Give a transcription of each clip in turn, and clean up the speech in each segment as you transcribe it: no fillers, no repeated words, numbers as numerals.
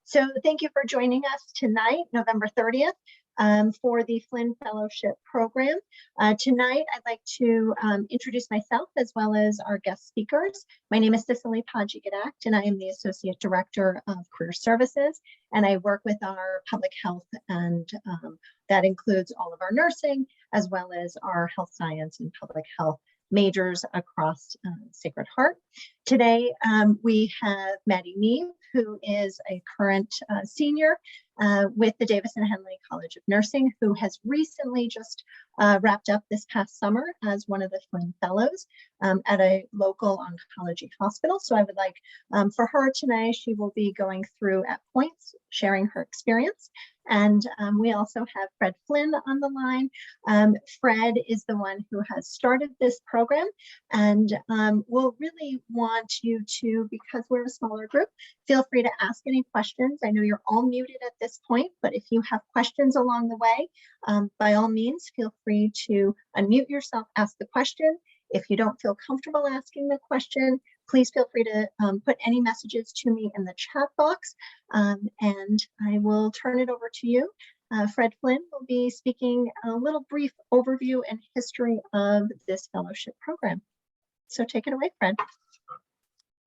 So thank you for joining us tonight, November 30th, for the Flynn Fellowship Program. Tonight, I'd like to introduce myself as well as our guest speakers. My name is Cicely Podgigadak, and I am the Associate Director of Career Services, and I work with our public health, and that includes all of our nursing, as well as our health science and public health majors across Sacred Heart. Today, we have Maddie Neave, who is a current senior with the Davis and Henley College of Nursing, who has recently just wrapped up this past summer as one of the Flynn Fellows at a local oncology hospital. So I would like for her tonight, she will be going through at points, sharing her experience. And we also have Fred Flynn on the line. Fred is the one who has started this program, and we'll really want you to, because we're a smaller group, feel free to ask any questions. I know you're all muted at this point, but if you have questions along the way, by all means, feel free to unmute yourself, ask the question. If you don't feel comfortable asking the question, please feel free to put any messages to me in the chat box, and I will turn it over to you. Fred Flynn will be speaking a little brief overview and history of this fellowship program. So take it away, Fred.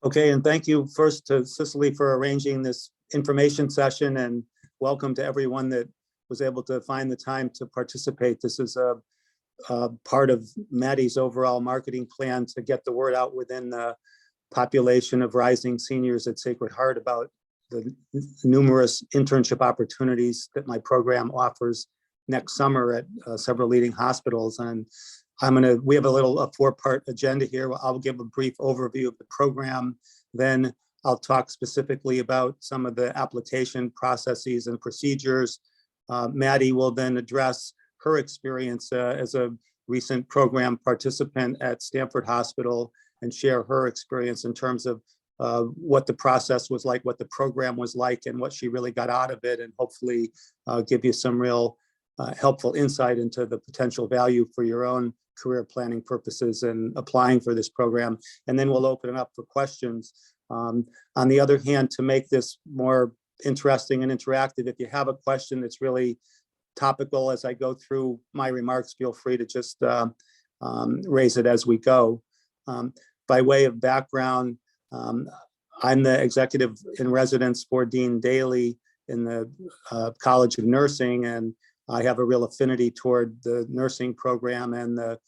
Okay, and thank you first to Cicely for arranging this information session, and welcome to everyone that was able to find the time to participate. This is a part of Maddie's overall marketing plan to get the word out within the population of rising seniors at Sacred Heart about the numerous internship opportunities that my program offers next summer at several leading hospitals. And we have a four-part agenda here. I'll give a brief overview of the program. Then I'll talk specifically about some of the application processes and procedures. Maddie will then address her experience as a recent program participant at Stanford Hospital and share her experience in terms of what the process was like, what the program was like, and what she really got out of it, and hopefully give you some real helpful insight into the potential value for your own career planning purposes and applying for this program. And then we'll open it up for questions. On the other hand, to make this more interesting and interactive, if you have a question that's really topical as I go through my remarks, feel free to just raise it as we go. By way of background, I'm the executive in residence for Dean Daly in the College of Nursing, and I have a real affinity toward the nursing program and the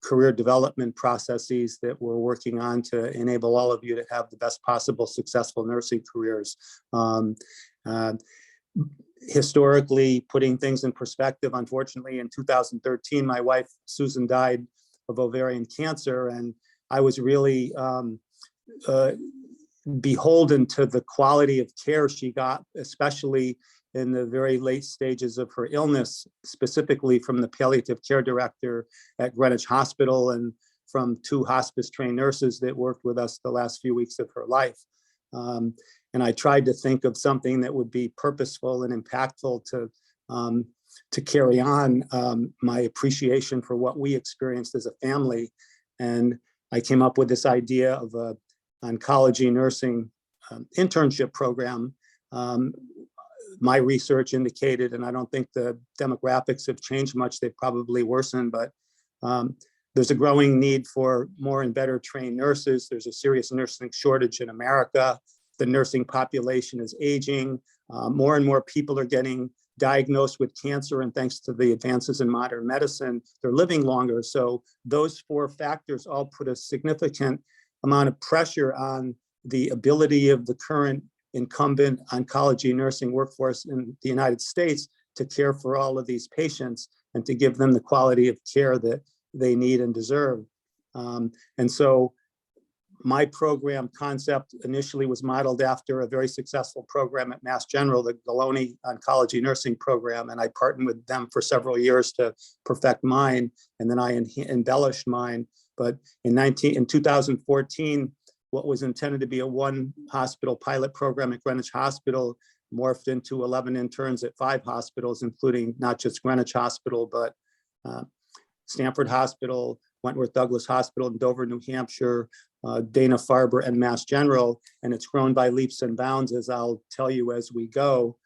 career development processes that we're working on to enable all of you to have the best possible successful nursing careers. Historically, putting things in perspective, unfortunately, in 2013, my wife, Susan, died of ovarian cancer, and I was really beholden to the quality of care she got, especially in the very late stages of her illness, specifically from the palliative care director at Greenwich Hospital and from 2 hospice-trained nurses that worked with us the last few weeks of her life. And I tried to think of something that would be purposeful and impactful to carry on my appreciation for what we experienced as a family. And I came up with this idea of an oncology nursing internship program. My research indicated, and I don't think the demographics have changed much, they've probably worsened, but there's a growing need for more and better trained nurses. There's a serious nursing shortage in America. The nursing population is aging. More and more people are getting diagnosed with cancer, and thanks to the advances in modern medicine, they're living longer. So those 4 factors all put a significant amount of pressure on the ability of the current incumbent oncology nursing workforce in the United States to care for all of these patients and to give them the quality of care that they need and deserve. And so my program concept initially was modeled after a very successful program at Mass General, the Galoni Oncology Nursing Program, and I partnered with them for several years to perfect mine, and then I embellished mine. But in 2014, what was intended to be a 1-hospital pilot program at Greenwich Hospital morphed into 11 interns at 5 hospitals, including not just Greenwich Hospital, but Stanford Hospital, Wentworth Douglas Hospital in Dover, New Hampshire, Dana-Farber, and Mass General, and it's grown by leaps and bounds, as I'll tell you as we go.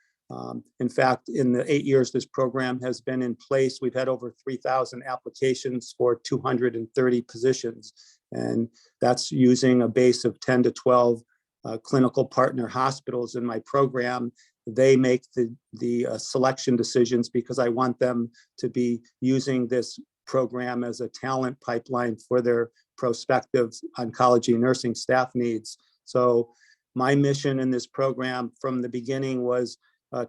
In fact, in the 8 years this program has been in place, we've had over 3,000 applications for 230 positions. And that's using a base of 10 to 12 clinical partner hospitals in my program. They make the selection decisions because I want them to be using this program as a talent pipeline for their prospective oncology nursing staff needs. So my mission in this program from the beginning was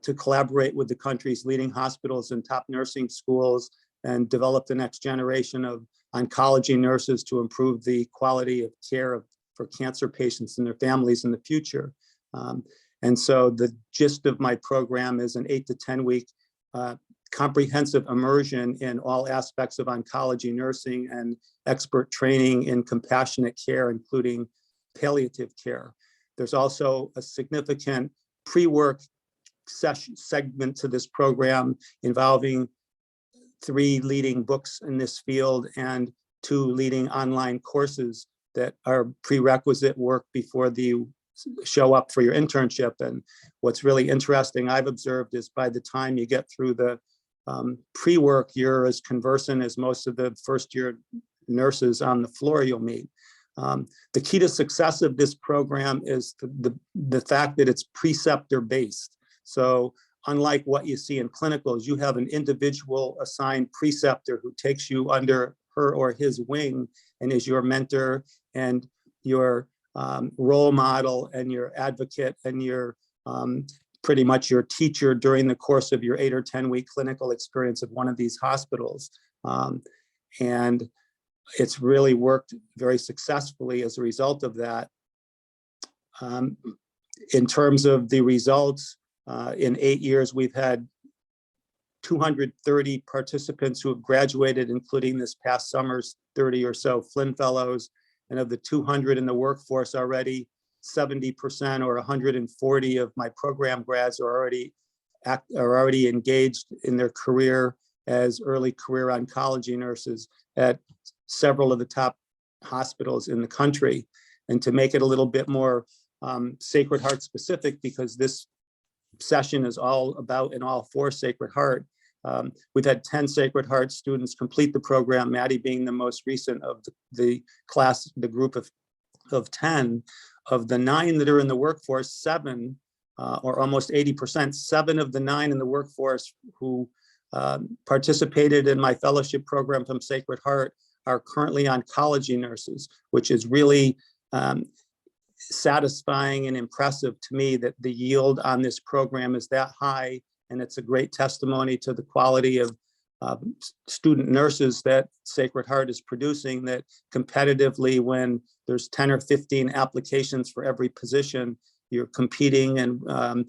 to collaborate with the country's leading hospitals and top nursing schools and develop the next generation of oncology nurses to improve the quality of care for cancer patients and their families in the future. And so the gist of my program is an 8 to 10 week comprehensive immersion in all aspects of oncology nursing and expert training in compassionate care, including palliative care. There's also a significant pre-work segment to this program involving 3 leading books in this field and 2 leading online courses that are prerequisite work before you show up for your internship. And what's really interesting I've observed is by the time you get through the pre-work, you're as conversant as most of the first-year nurses on the floor you'll meet. The key to success of this program is the fact that it's preceptor-based. So unlike what you see in clinicals, you have an individual assigned preceptor who takes you under her or his wing and is your mentor and your role model and your advocate and your pretty much your teacher during the course of your 8 or 10 week clinical experience of one of these hospitals. And it's really worked very successfully as a result of that. In terms of the results, in 8 years, we've had 230 participants who have graduated, including this past summer's 30 or so Flynn Fellows. And of the 200 in the workforce already, 70% or 140 of my program grads are already engaged in their career as early career oncology nurses at several of the top hospitals in the country. And to make it a little bit more Sacred Heart specific, because this session is all about and all for Sacred Heart. We've had 10 Sacred Heart students complete the program, Maddie being the most recent of the class, the group of 10. Of the 9 that are in the workforce, 7, or almost 80%, 7 of the 9 in the workforce who participated in my fellowship program from Sacred Heart are currently oncology nurses, which is really satisfying and impressive to me that the yield on this program is that high. And it's a great testimony to the quality of student nurses that Sacred Heart is producing, that competitively, when there's 10 or 15 applications for every position, you're competing and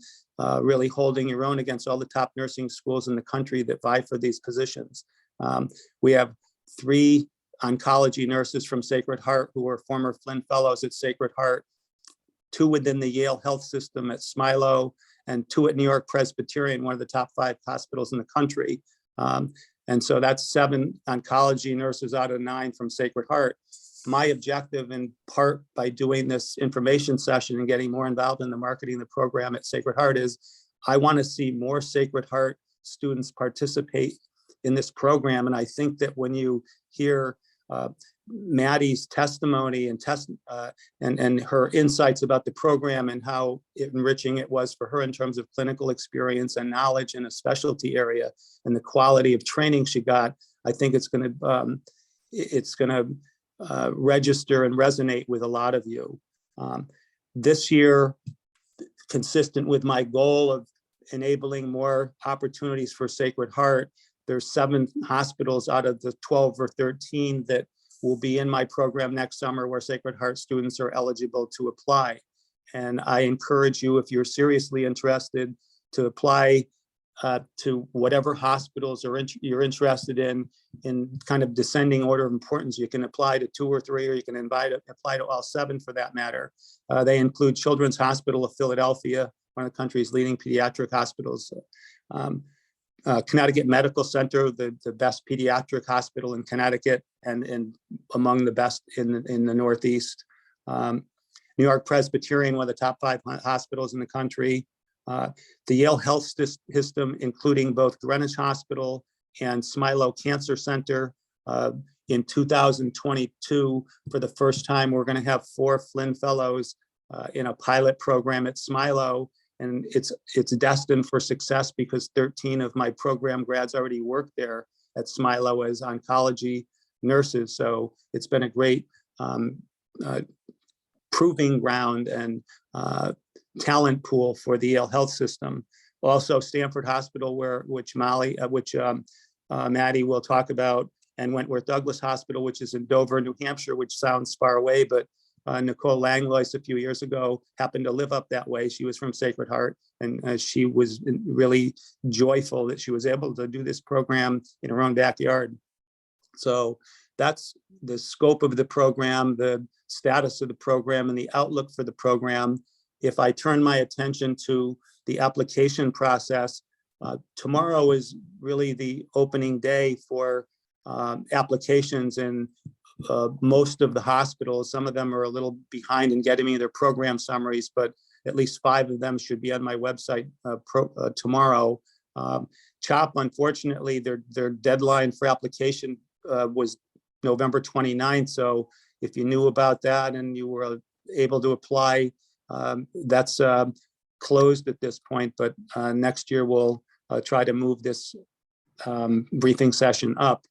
really holding your own against all the top nursing schools in the country that vie for these positions. We have 3 oncology nurses from Sacred Heart who are former Flynn Fellows at Sacred Heart, 2 within the Yale Health System at Smilo, and 2 at New York Presbyterian, one of the top 5 hospitals in the country. And so that's 7 oncology nurses out of 9 from Sacred Heart. My objective, in part by doing this information session and getting more involved in the marketing of the program at Sacred Heart, is I want to see more Sacred Heart students participate in this program. And I think that when you hear Maddie's testimony and her insights about the program and how enriching it was for her in terms of clinical experience and knowledge in a specialty area and the quality of training she got, I think it's going to register and resonate with a lot of you. This year, consistent with my goal of enabling more opportunities for Sacred Heart, there's 7 hospitals out of the 12 or 13 that will be in my program next summer where Sacred Heart students are eligible to apply. And I encourage you, if you're seriously interested, to apply to whatever hospitals you're interested in kind of descending order of importance. You can apply to 2 or 3, or you can apply to all 7 for that matter. They include Children's Hospital of Philadelphia, one of the country's leading pediatric hospitals. Connecticut Medical Center, the best pediatric hospital in Connecticut and among the best in the Northeast. New York Presbyterian, one of the top 5 hospitals in the country. The Yale Health System, including both Greenwich Hospital and Smilow Cancer Center. In 2022, for the first time, we're going to have 4 Flynn Fellows in a pilot program at Smilow, and it's destined for success because 13 of my program grads already work there at Smilow as oncology nurses. So it's been a great proving ground and talent pool for the Yale Health System. Also, Stanford Hospital, which Maddie will talk about, and Wentworth Douglas Hospital, which is in Dover, New Hampshire, which sounds far away, but Nicole Langlois a few years ago happened to live up that way. She was from Sacred Heart, and she was really joyful that she was able to do this program in her own backyard. So that's the scope of the program, the status of the program, and the outlook for the program. If I turn my attention to the application process, tomorrow is really the opening day for applications in most of the hospitals. Some of them are a little behind in getting me their program summaries, but at least 5 of them should be on my website tomorrow. CHOP, unfortunately, their deadline for application was November 29th. So if you knew about that and you were able to apply, that's closed at this point, but next year we'll try to move this briefing session up.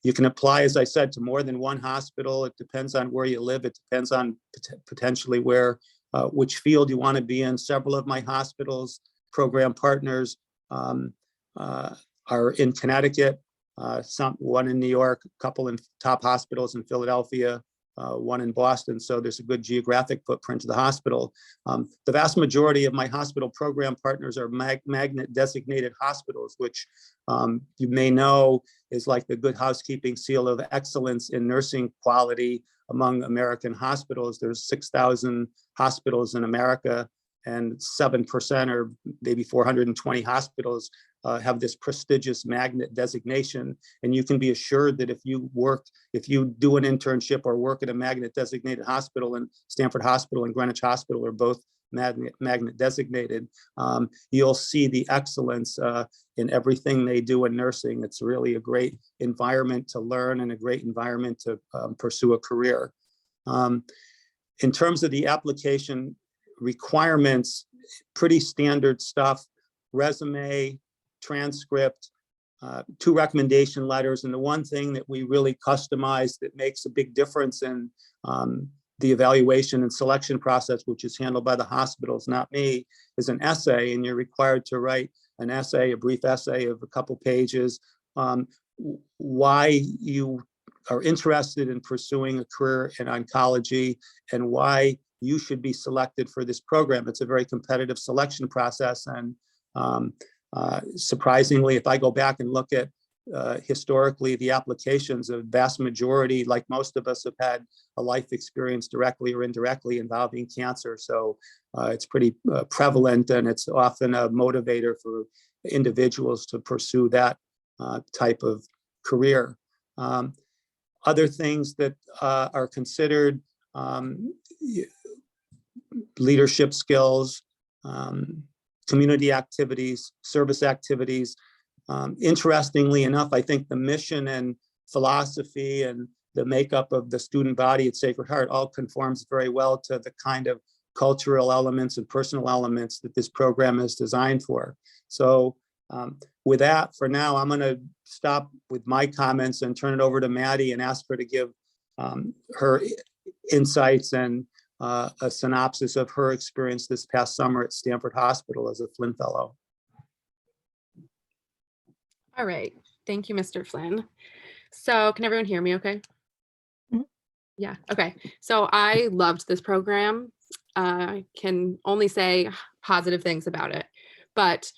You can apply, as I said, to more than one hospital. It depends on where you live. It depends on potentially which field you want to be in. Several of my hospitals, program partners, are in Connecticut, one in New York, a couple in top hospitals in Philadelphia, one in Boston. So there's a good geographic footprint to the hospital. The vast majority of my hospital program partners are magnet designated hospitals, which you may know is like the Good Housekeeping seal of excellence in nursing quality among American hospitals. There's 6,000 hospitals in America, and 7%, or maybe 420 hospitals, have this prestigious magnet designation. And you can be assured that if you do an internship or work at a magnet designated hospital, and Stanford Hospital and Greenwich Hospital are both magnet designated, you'll see the excellence in everything they do in nursing. It's really a great environment to learn and a great environment to pursue a career. In terms of the application requirements, pretty standard stuff: resume, transcript, 2 recommendation letters. And the one thing that we really customize that makes a big difference in the evaluation and selection process, which is handled by the hospitals, not me, is an essay. And you're required to write an essay, a brief essay of a couple pages, why you are interested in pursuing a career in oncology and why you should be selected for this program. It's a very competitive selection process. And surprisingly, if I go back and look at historically the applications, a vast majority, like most of us, have had a life experience directly or indirectly involving cancer. So it's pretty prevalent, and it's often a motivator for individuals to pursue that type of career. Other things that are considered: leadership skills, community activities, service activities. Interestingly enough, I think the mission and philosophy and the makeup of the student body at Sacred Heart all conforms very well to the kind of cultural elements and personal elements that this program is designed for. So with that, for now, I'm going to stop with my comments and turn it over to Maddie and ask her to give her insights and a synopsis of her experience this past summer at Stanford Hospital as a Flynn Fellow. All right. Thank you, Mr. Flynn. So can everyone hear me okay? Mhm. Yeah. Okay. So I loved this program. I can only say positive things about it. But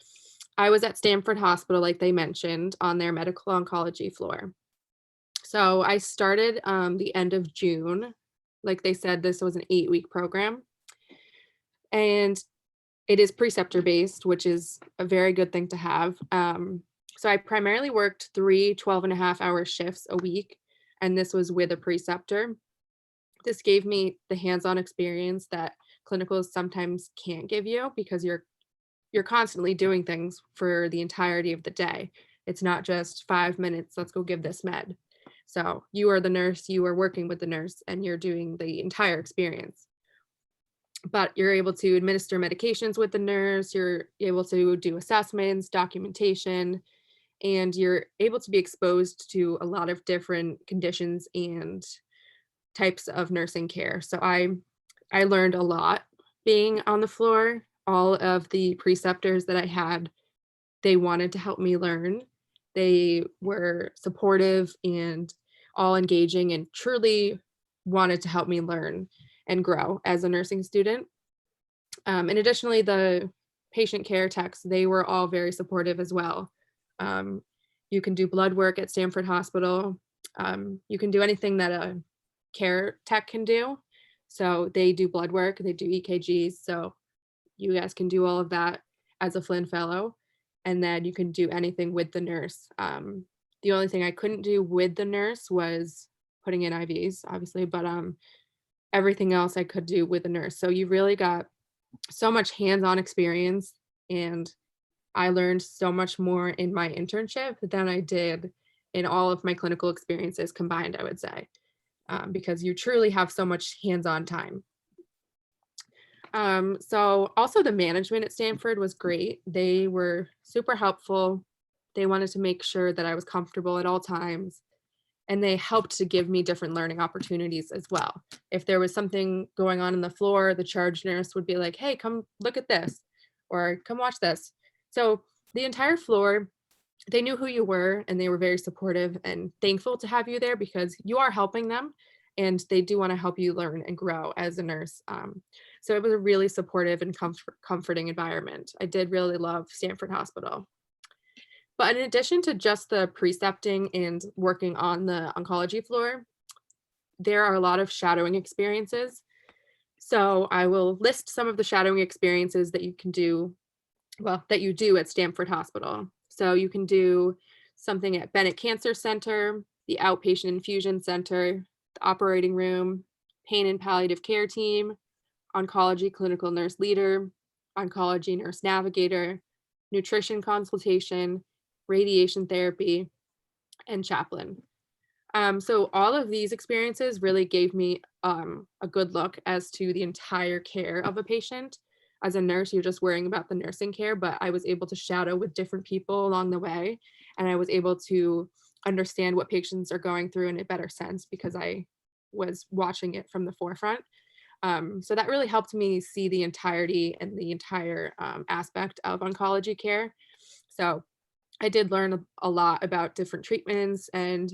I was at Stanford Hospital, like they mentioned, on their medical oncology floor. So I started the end of June. Like they said, this was an 8-week program. And it is preceptor based, which is a very good thing to have. So I primarily worked 3 12.5-hour shifts a week, and this was with a preceptor. This gave me the hands-on experience that clinicals sometimes can't give you because you're constantly doing things for the entirety of the day. It's not just 5 minutes, let's go give this med. So you are the nurse, you are working with the nurse, and you're doing the entire experience. But you're able to administer medications with the nurse, you're able to do assessments, documentation, and you're able to be exposed to a lot of different conditions and types of nursing care. So I learned a lot being on the floor. All of the preceptors that I had, they wanted to help me learn. They were supportive and all engaging and truly wanted to help me learn and grow as a nursing student. And additionally, the patient care techs, they were all very supportive as well. Um, you can do blood work at Stanford Hospital. You can do anything that a care tech can do. So they do blood work, they do EKGs. So you guys can do all of that as a Flynn Fellow. And then you can do anything with the nurse. The only thing I couldn't do with the nurse was putting in IVs, obviously, but everything else I could do with the nurse. So you really got so much hands-on experience, and I learned so much more in my internship than I did in all of my clinical experiences combined, I would say, because you truly have so much hands-on time. So also the management at Stanford was great. They were super helpful. They wanted to make sure that I was comfortable at all times, and they helped to give me different learning opportunities as well. If there was something going on the floor, the charge nurse would be like, hey, come look at this, or come watch this. So the entire floor, they knew who you were, and they were very supportive and thankful to have you there because you are helping them, and they do want to help you learn and grow as a nurse. So it was a really supportive and comforting environment. I did really love Stanford Hospital. But in addition to just the precepting and working on the oncology floor, there are a lot of shadowing experiences. So I will list some of the shadowing experiences that you can do, well, that you do at Stanford Hospital. So you can do something at Bennett Cancer Center, the Outpatient Infusion Center, the operating room, pain and palliative care team, oncology clinical nurse leader, oncology nurse navigator, nutrition consultation, radiation therapy, and chaplain. So all of these experiences really gave me a good look as to the entire care of a patient. As a nurse, you're just worrying about the nursing care, but I was able to shadow with different people along the way, and I was able to understand what patients are going through in a better sense because I was watching it from the forefront. So that really helped me see the entirety and the entire aspect of oncology care. So I did learn a lot about different treatments and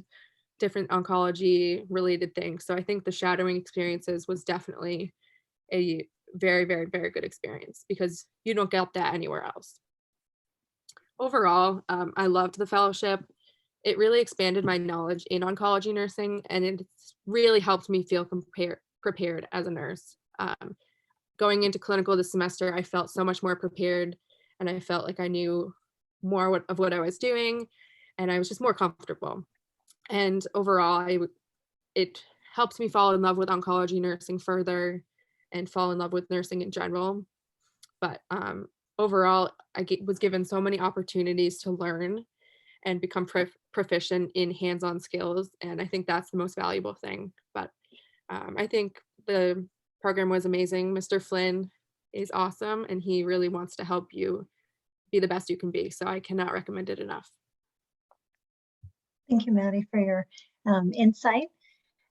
different oncology related things. So I think the shadowing experiences was definitely a very, very, very good experience because you don't get that anywhere else. Overall, I loved the fellowship. It really expanded my knowledge in oncology nursing, and it's really helped me feel prepared as a nurse. Going into clinical this semester, I felt so much more prepared, and I felt like I knew more of what I was doing, and I was just more comfortable. And overall, it helps me fall in love with oncology nursing further and fall in love with nursing in general. But overall, was given so many opportunities to learn and become proficient in hands-on skills. And I think that's the most valuable thing. But I think the program was amazing. Mr. Flynn is awesome, and he really wants to help you be the best you can be. So I cannot recommend it enough. Thank you, Maddie, for your insight.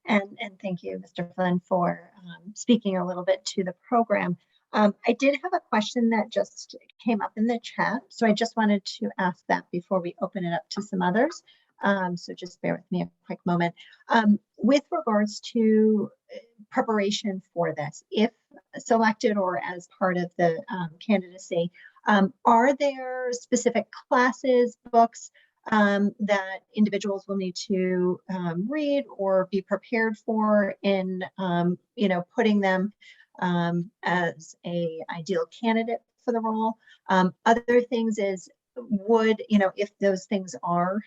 And thank you, Mr. Flynn, for speaking a little bit to the program. I did have a question that just came up in the chat, so I just wanted to ask that before we open it up to some others. So just bear with me a quick moment. With regards to preparation for this, if selected or as part of the candidacy, are there specific classes, books, that individuals will need to read or be prepared for in, putting them as a ideal candidate for the role? Other things is, if those things are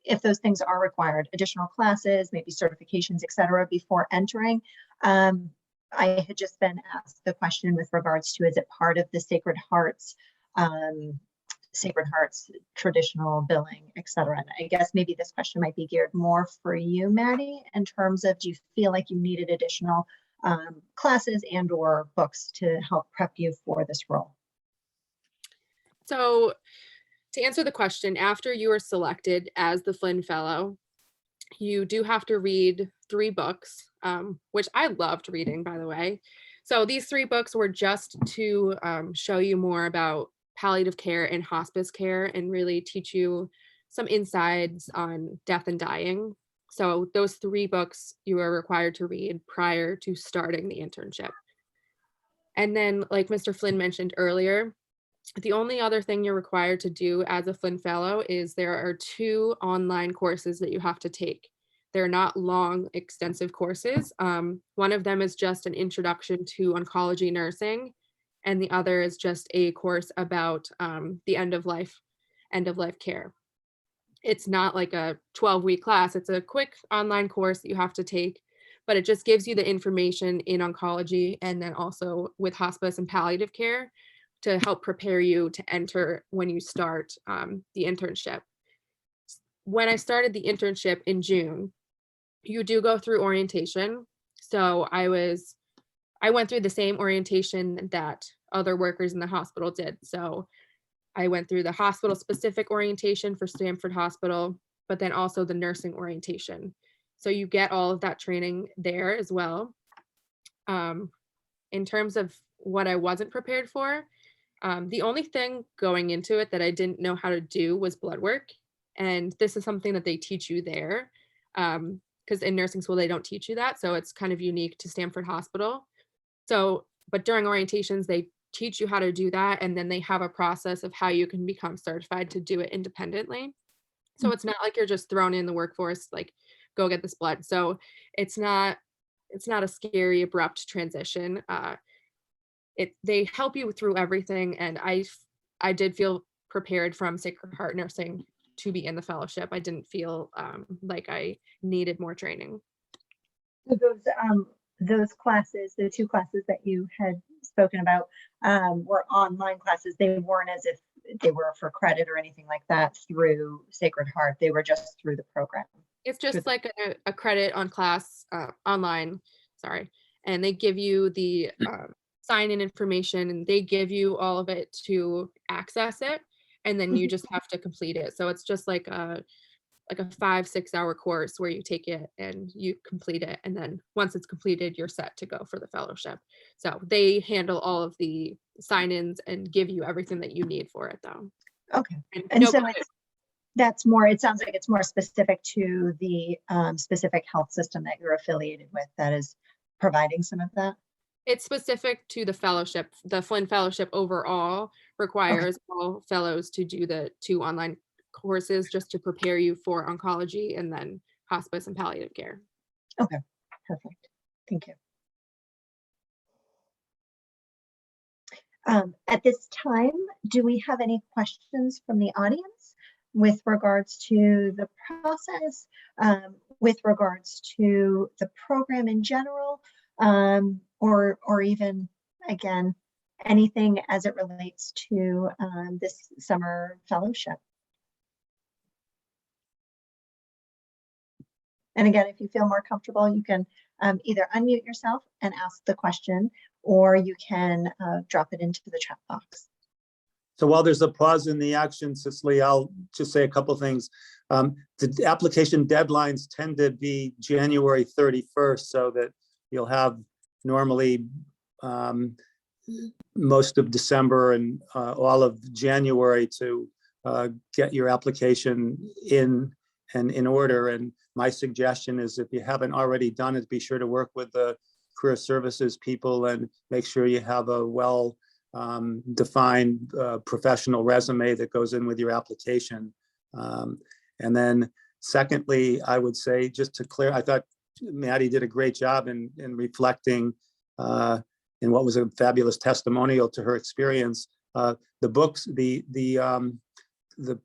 if those things are required, additional classes, maybe certifications, et cetera, before entering. I had just been asked the question with regards to, is it part of the Sacred Hearts traditional billing, et cetera. And I guess maybe this question might be geared more for you, Maddie, in terms of, do you feel like you needed additional classes and or books to help prep you for this role? So to answer the question, after you are selected as the Flynn Fellow, you do have to read 3 books, which I loved reading, by the way. So these 3 books were just to show you more about palliative care and hospice care and really teach you some insides on death and dying. So those 3 books you are required to read prior to starting the internship. And then, like Mr. Flynn mentioned earlier, the only other thing you're required to do as a Flynn Fellow is there are 2 online courses that you have to take. They're not long, extensive courses. One of them is just an introduction to oncology nursing, and the other is just a course about the end of life care. It's not like a 12-week class. It's a quick online course that you have to take, but it just gives you the information in oncology and then also with hospice and palliative care to help prepare you to enter when you start the internship. When I started the internship in June, you do go through orientation. So I went through the same orientation that other workers in the hospital did. So I went through the hospital specific orientation for Stanford Hospital, but then also the nursing orientation. So you get all of that training there as well. In terms of what I wasn't prepared for, the only thing going into it that I didn't know how to do was blood work. And this is something that they teach you there. Because in nursing school, they don't teach you that. So it's kind of unique to Stanford Hospital. So, but during orientations, they teach you how to do that. And then they have a process of how you can become certified to do it independently. So it's not like you're just thrown in the workforce, like, go get this blood. So it's not a scary, abrupt transition. They help you through everything. And I did feel prepared from Sacred Heart Nursing to be in the fellowship. I didn't feel like I needed more training. So those classes, the 2 classes that you had spoken about, were online classes. They weren't as if they were for credit or anything like that through Sacred Heart. They were just through the program. It's just like a credit on class online, sorry. And they give you the sign-in information, and they give you all of it to access it. And then you just have to complete it. So it's just like a 5-6 hour course where you take it and you complete it. And then once it's completed, you're set to go for the fellowship. So they handle all of the sign-ins and give you everything that you need for it though. Okay. And so that's more, it sounds like it's more specific to the specific health system that you're affiliated with that is providing some of that. It's specific to the fellowship. The Flynn Fellowship overall requires all fellows to do the 2 online courses just to prepare you for oncology and then hospice and palliative care. Okay, perfect. Thank you. At this time, do we have any questions from the audience with regards to the process, with regards to the program in general, or even, again, anything as it relates to this summer fellowship? And again, if you feel more comfortable, you can either unmute yourself and ask the question, or you can drop it into the chat box. So while there's a pause in the action, Cicely, I'll just say a couple things. The application deadlines tend to be January 31st, so that you'll have normally most of December and all of January to get your application in and in order. And my suggestion is, if you haven't already done it, be sure to work with the career services people and make sure you have a well defined professional resume that goes in with your application. And then secondly, I would say, just to clear, I thought Maddie did a great job in reflecting in what was a fabulous testimonial to her experience. The books, the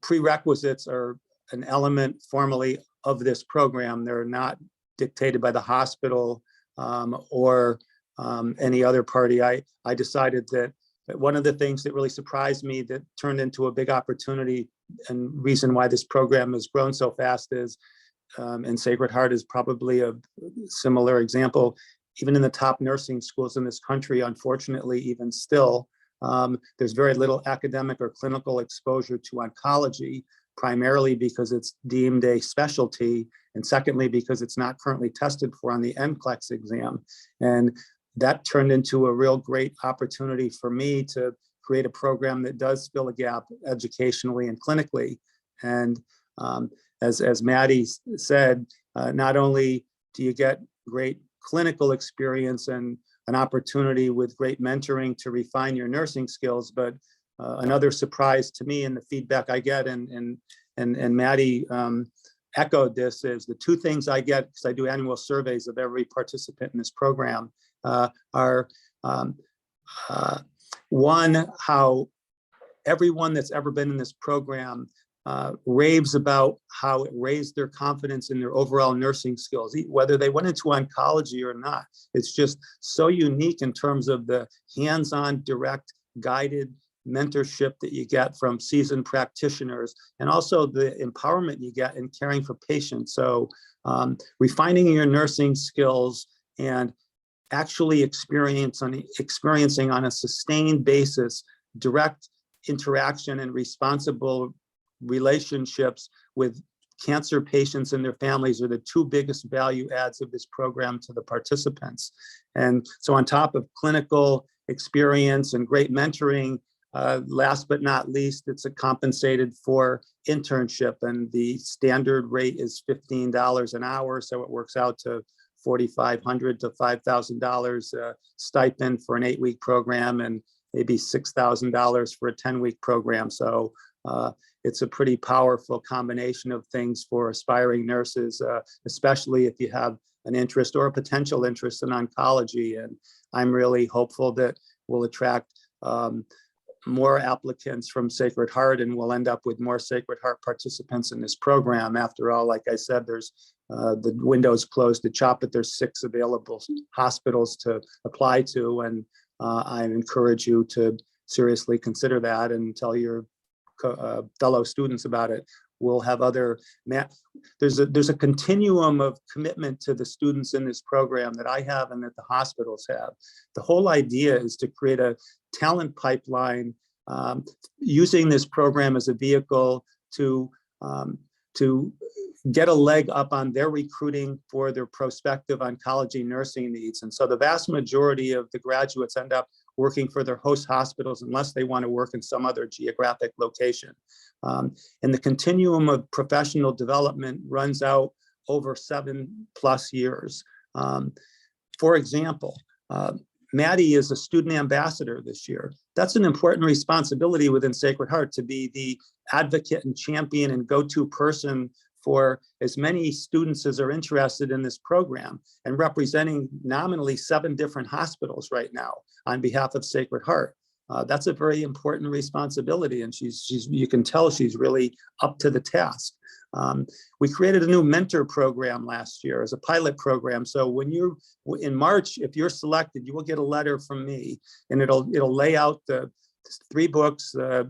prerequisites are an element formally of this program. They're not dictated by the hospital or any other party. I decided that one of the things that really surprised me that turned into a big opportunity and reason why this program has grown so fast is, and Sacred Heart is probably a similar example, even in the top nursing schools in this country, unfortunately, even still, there's very little academic or clinical exposure to oncology, primarily because it's deemed a specialty, and secondly, because it's not currently tested for on the NCLEX exam. And that turned into a real great opportunity for me to create a program that does fill a gap educationally and clinically. And as Maddie said, not only do you get great clinical experience and an opportunity with great mentoring to refine your nursing skills, but another surprise to me and the feedback I get, and Maddie echoed this, is the two things I get, because I do annual surveys of every participant in this program, are one, how everyone that's ever been in this program raves about how it raised their confidence in their overall nursing skills, whether they went into oncology or not. It's just so unique in terms of the hands-on, direct, guided mentorship that you get from seasoned practitioners, and also the empowerment you get in caring for patients. So refining your nursing skills and actually experiencing on a sustained basis direct interaction and responsible relationships with cancer patients and their families are the two biggest value adds of this program to the participants. And so on top of clinical experience and great mentoring, last but not least, it's a compensated for internship, and the standard rate is $15 an hour. So it works out to $4,500 to $5,000 stipend for an 8-week program, and maybe $6,000 for a 10-week program. So it's a pretty powerful combination of things for aspiring nurses, especially if you have an interest or a potential interest in oncology. And I'm really hopeful that we'll attract more applicants from Sacred Heart, and we'll end up with more Sacred Heart participants in this program. After all, like I said, there's the window's closed to CHOP, but there's 6 available hospitals to apply to. And I encourage you to seriously consider that and tell your fellow students about it. We'll have other, there's a continuum of commitment to the students in this program that I have and that the hospitals have. The whole idea is to create a talent pipeline using this program as a vehicle to get a leg up on their recruiting for their prospective oncology nursing needs. And so the vast majority of the graduates end up working for their host hospitals unless they want to work in some other geographic location. And the continuum of professional development runs out over 7+ years. For example, Maddie is a student ambassador this year. That's an important responsibility within Sacred Heart, to be the advocate and champion and go-to person for as many students as are interested in this program, and representing nominally 7 different hospitals right now on behalf of Sacred Heart. That's a very important responsibility, and you can tell she's really up to the task. We created a new mentor program last year as a pilot program. So when you're in March, if you're selected, you will get a letter from me, and it'll lay out the 3 books, the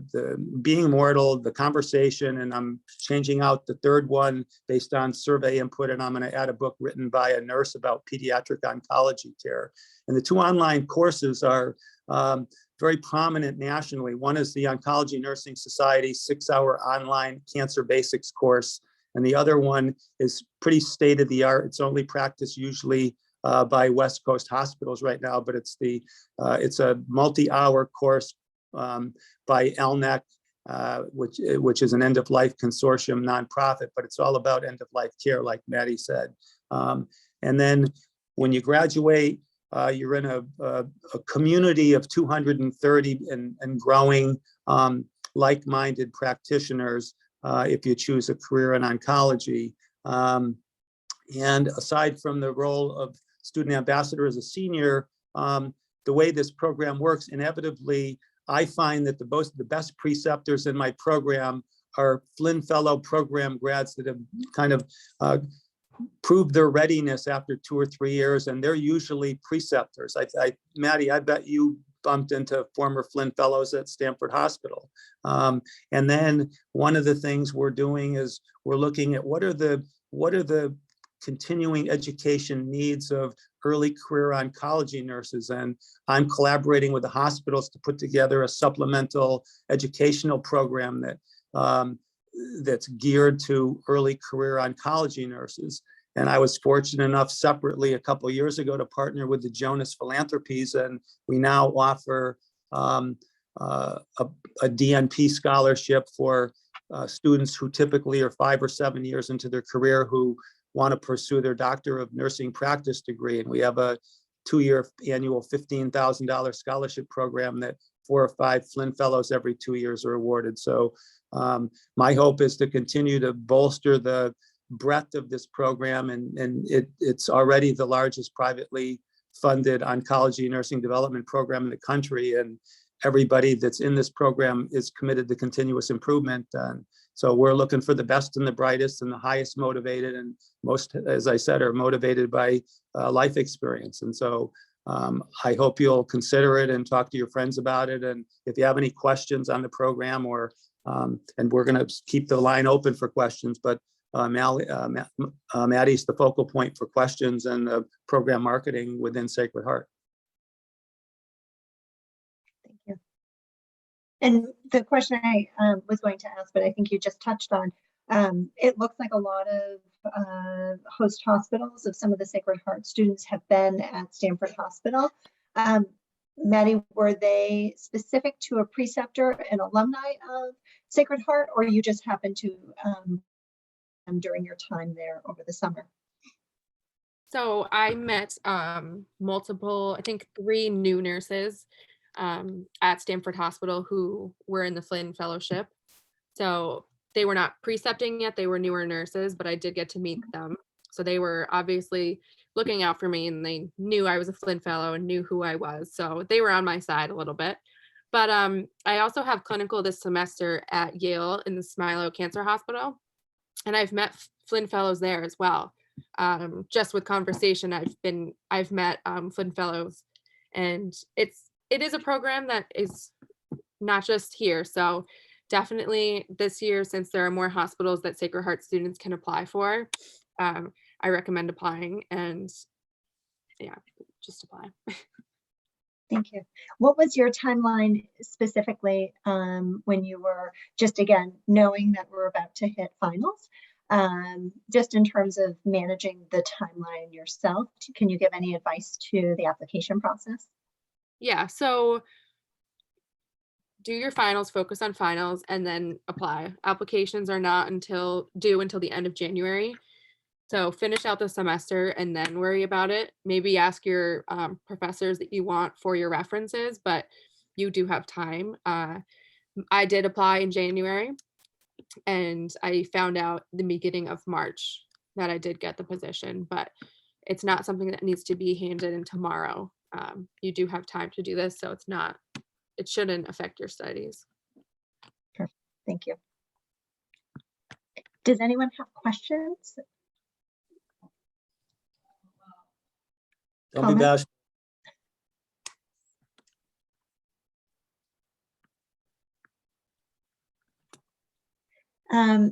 Being Mortal, The Conversation, and I'm changing out the 3rd one based on survey input, and I'm going to add a book written by a nurse about pediatric oncology care. And the 2 online courses are very prominent nationally. One is the Oncology Nursing Society 6-hour online cancer basics course, and the other one is pretty state-of-the-art. It's only practiced usually by West Coast hospitals right now, but it's a multi-hour course by ELNEC, which is an end-of-life consortium nonprofit, but it's all about end-of-life care, like Maddie said. And then when you graduate, you're in a community of 230 and growing like-minded practitioners if you choose a career in oncology. And aside from the role of student ambassador as a senior, the way this program works, inevitably, I find that the best preceptors in my program our Flynn Fellow program grads that have kind of proved their readiness after 2 or 3 years, and they're usually preceptors. Maddie, I bet you bumped into former Flynn Fellows at Stanford Hospital. And then one of the things we're doing is we're looking at what are the continuing education needs of early career oncology nurses. And I'm collaborating with the hospitals to put together a supplemental educational program that that's geared to early career oncology nurses. And I was fortunate enough separately a couple of years ago to partner with the Jonas Philanthropies, and we now offer a DNP scholarship for students who typically are 5 or 7 years into their career who want to pursue their Doctor of Nursing practice degree. And we have a 2-year annual $15,000 scholarship program that 4 or 5 Flynn Fellows every 2 years are awarded. So my hope is to continue to bolster the breadth of this program, and it's already the largest privately funded oncology nursing development program in the country, and everybody that's in this program is committed to continuous improvement. And so we're looking for the best and the brightest and the highest motivated, and most, as I said, are motivated by life experience. And so I hope you'll consider it and talk to your friends about it. And if you have any questions on the program, or and we're going to keep the line open for questions, but Maddie's the focal point for questions and the program marketing within Sacred Heart. Thank you. And the question I was going to ask, but I think you just touched on, it looks like a lot of host hospitals of some of the Sacred Heart students have been at Stanford Hospital. Maddie, were they specific to a preceptor and alumni of Sacred Heart, or you just happened to during your time there over the summer? So I met multiple, I think 3 new nurses at Stanford Hospital who were in the Flynn Fellowship. So they were not precepting yet, they were newer nurses, but I did get to meet them. So they were obviously looking out for me, and they knew I was a Flynn Fellow and knew who I was. So they were on my side a little bit. But I also have clinical this semester at Yale in the Smilow Cancer Hospital. And I've met Flynn Fellows there as well. Just with conversation, I've met Flynn Fellows, and it is a program that is not just here. So definitely this year, since there are more hospitals that Sacred Heart students can apply for, I recommend applying, and yeah, just apply. Thank you. What was your timeline specifically when you were just, again, knowing that we're about to hit finals, just in terms of managing the timeline yourself? Can you give any advice to the application process? Yeah, so do your finals, focus on finals, and then apply. Applications are not due until the end of January. So finish out the semester and then worry about it. Maybe ask your professors that you want for your references, but you do have time. I did apply in January, and I found out the beginning of March that I did get the position, but it's not something that needs to be handed in tomorrow. You do have time to do this, so it shouldn't affect your studies. Perfect. Thank you. Does anyone have questions? Don't be bashful.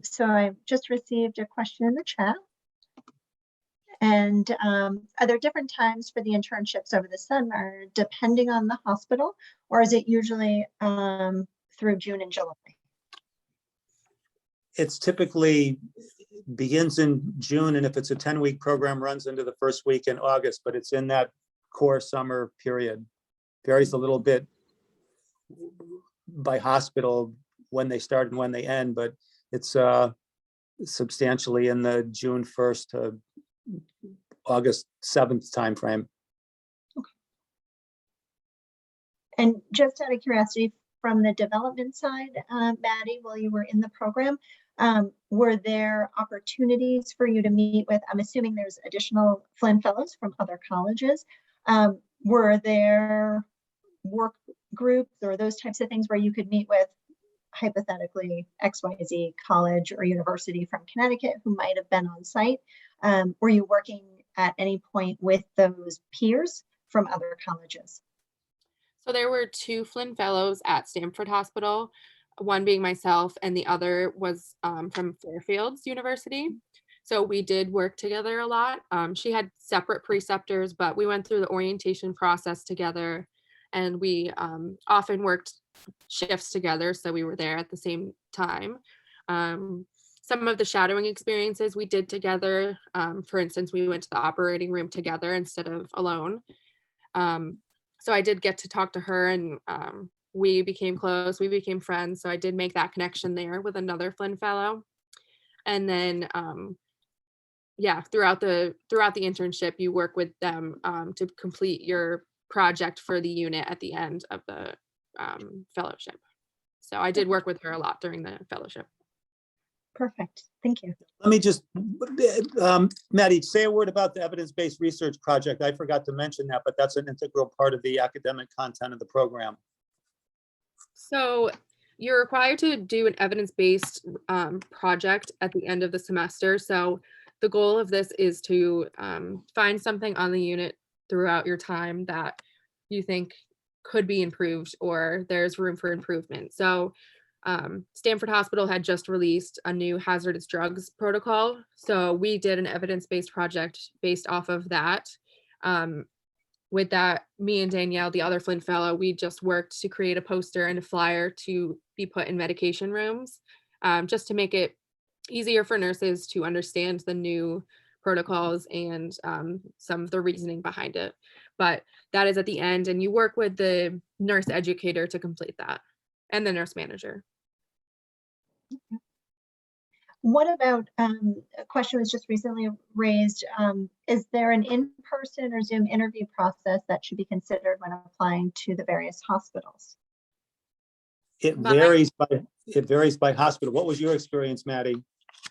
So I just received a question in the chat. And are there different times for the internships over the summer, depending on the hospital, or is it usually through June and July? It's typically begins in June, and if it's a 10-week program, runs into the first week in August, but it's in that core summer period. Varies a little bit by hospital when they start and when they end, but it's substantially in the June 1st to August 7th timeframe. Okay. And just out of curiosity, from the development side, Maddie, while you were in the program, were there opportunities for you to meet with, I'm assuming there's additional Flynn Fellows from other colleges. Were there work groups or those types of things where you could meet with hypothetically XYZ college or university from Connecticut who might have been on site. Were you working at any point with those peers from other colleges? So there were 2 Flynn Fellows at Stanford Hospital, one being myself, and the other was from Fairfield University. So we did work together a lot. She had separate preceptors, but we went through the orientation process together, and we often worked shifts together. So we were there at the same time. Some of the shadowing experiences we did together. For instance, we went to the operating room together instead of alone. So I did get to talk to her, and we became close, we became friends. So I did make that connection there with another Flynn Fellow. And then, yeah, throughout the internship, you work with them to complete your project for the unit at the end of the fellowship. So I did work with her a lot during the fellowship. Perfect. Thank you. Let me just, Maddie, say a word about the evidence-based research project. I forgot to mention that, but that's an integral part of the academic content of the program. So you're required to do an evidence-based project at the end of the semester. So the goal of this is to find something on the unit throughout your time that you think could be improved or there's room for improvement. So Stanford Hospital had just released a new hazardous drugs protocol. So we did an evidence-based project based off of that. With that, me and Danielle, the other Flynn Fellow, we just worked to create a poster and a flyer to be put in medication rooms, just to make it easier for nurses to understand the new protocols and some of the reasoning behind it. But that is at the end, and you work with the nurse educator to complete that, and the nurse manager. What about, a question was just recently raised, is there an in-person or Zoom interview process that should be considered when applying to the various hospitals? It varies by hospital. What was your experience, Maddie?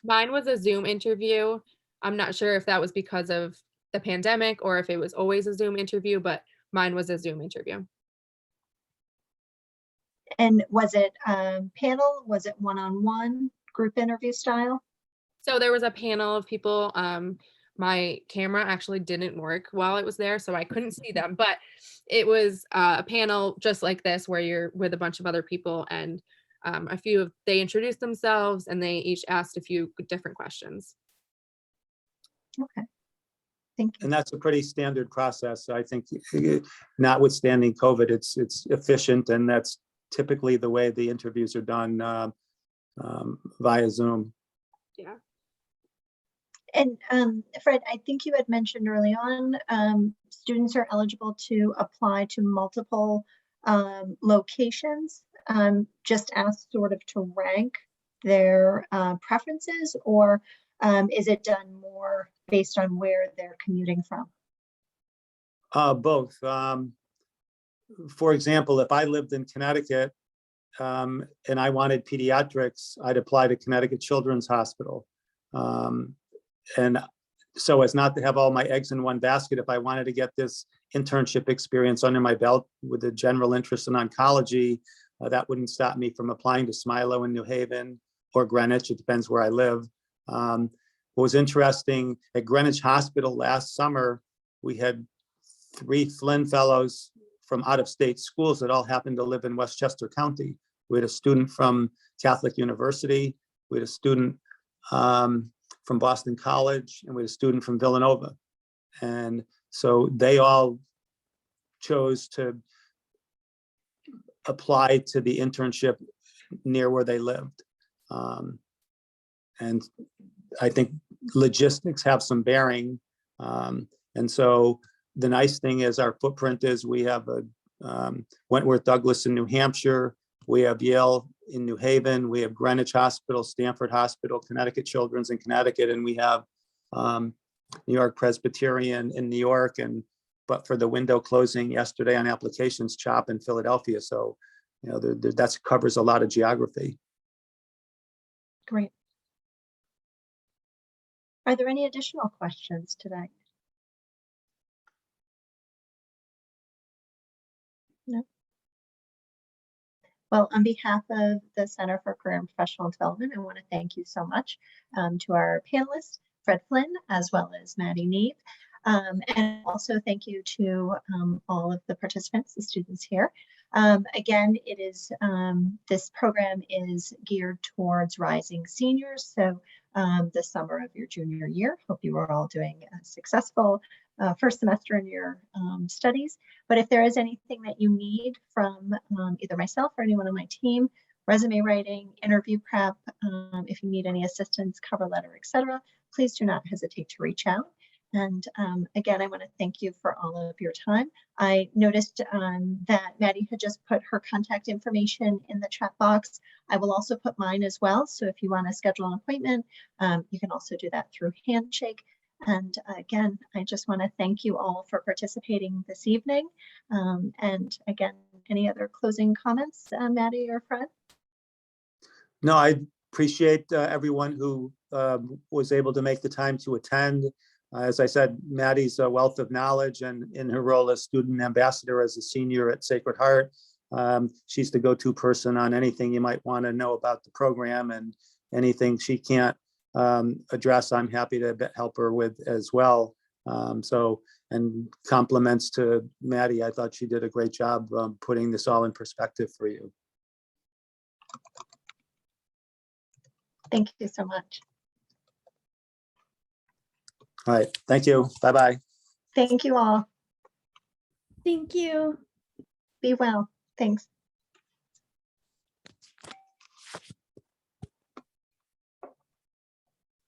Mine was a Zoom interview. I'm not sure if that was because of the pandemic or if it was always a Zoom interview, but mine was a Zoom interview. And was it panel? Was it one-on-one, group interview style? So there was a panel of people. My camera actually didn't work while it was there, so I couldn't see them, but it was a panel just like this where you're with a bunch of other people, and they introduced themselves and they each asked a few different questions. Okay, thank you. And that's a pretty standard process. I think, notwithstanding COVID, it's efficient, and that's typically the way the interviews are done via Zoom. Yeah. And Fred, I think you had mentioned early on, students are eligible to apply to multiple locations. Just asked sort of to rank their preferences, or is it done more based on where they're commuting from? Both. For example, if I lived in Connecticut and I wanted pediatrics, I'd apply to Connecticut Children's Hospital. And so as not to have all my eggs in one basket, if I wanted to get this internship experience under my belt with a general interest in oncology, that wouldn't stop me from applying to Smilo in New Haven or Greenwich. It depends where I live. What was interesting, at Greenwich Hospital last summer, we had 3 Flynn Fellows from out-of-state schools that all happened to live in Westchester County. We had a student from Catholic University, we had a student from Boston College, and we had a student from Villanova. And so they all chose to apply to the internship near where they lived. And I think logistics have some bearing. And so the nice thing is our footprint is we have a Wentworth Douglas in New Hampshire, we have Yale in New Haven, we have Greenwich Hospital, Stanford Hospital, Connecticut Children's in Connecticut, and we have New York Presbyterian in New York, but for the window closing yesterday on applications, CHOP in Philadelphia. So, that covers a lot of geography. Great. Are there any additional questions today? No. Well, on behalf of the Center for Career and Professional Development, I want to thank you so much to our panelists, Fred Flynn, as well as Maddie Neve. And also thank you to all of the participants, the students here. Again, it is this program is geared towards rising seniors. So the summer of your junior year. Hope you are all doing a successful first semester in your studies. But if there is anything that you need from either myself or anyone on my team, resume writing, interview prep, if you need any assistance, cover letter, etc., please do not hesitate to reach out. And again, I want to thank you for all of your time. I noticed that Maddie had just put her contact information in the chat box. I will also put mine as well. So if you want to schedule an appointment, you can also do that through Handshake. And again, I just want to thank you all for participating this evening. And again, any other closing comments, Maddie or Fred? No, I appreciate everyone who was able to make the time to attend. As I said, Maddie's a wealth of knowledge, and in her role as student ambassador as a senior at Sacred Heart, she's the go-to person on anything you might want to know about the program, and anything she can't address, I'm happy to help her with as well. And compliments to Maddie. I thought she did a great job putting this all in perspective for you. Thank you so much. All right, thank you. Bye-bye. Thank you all. Thank you. Be well. Thanks.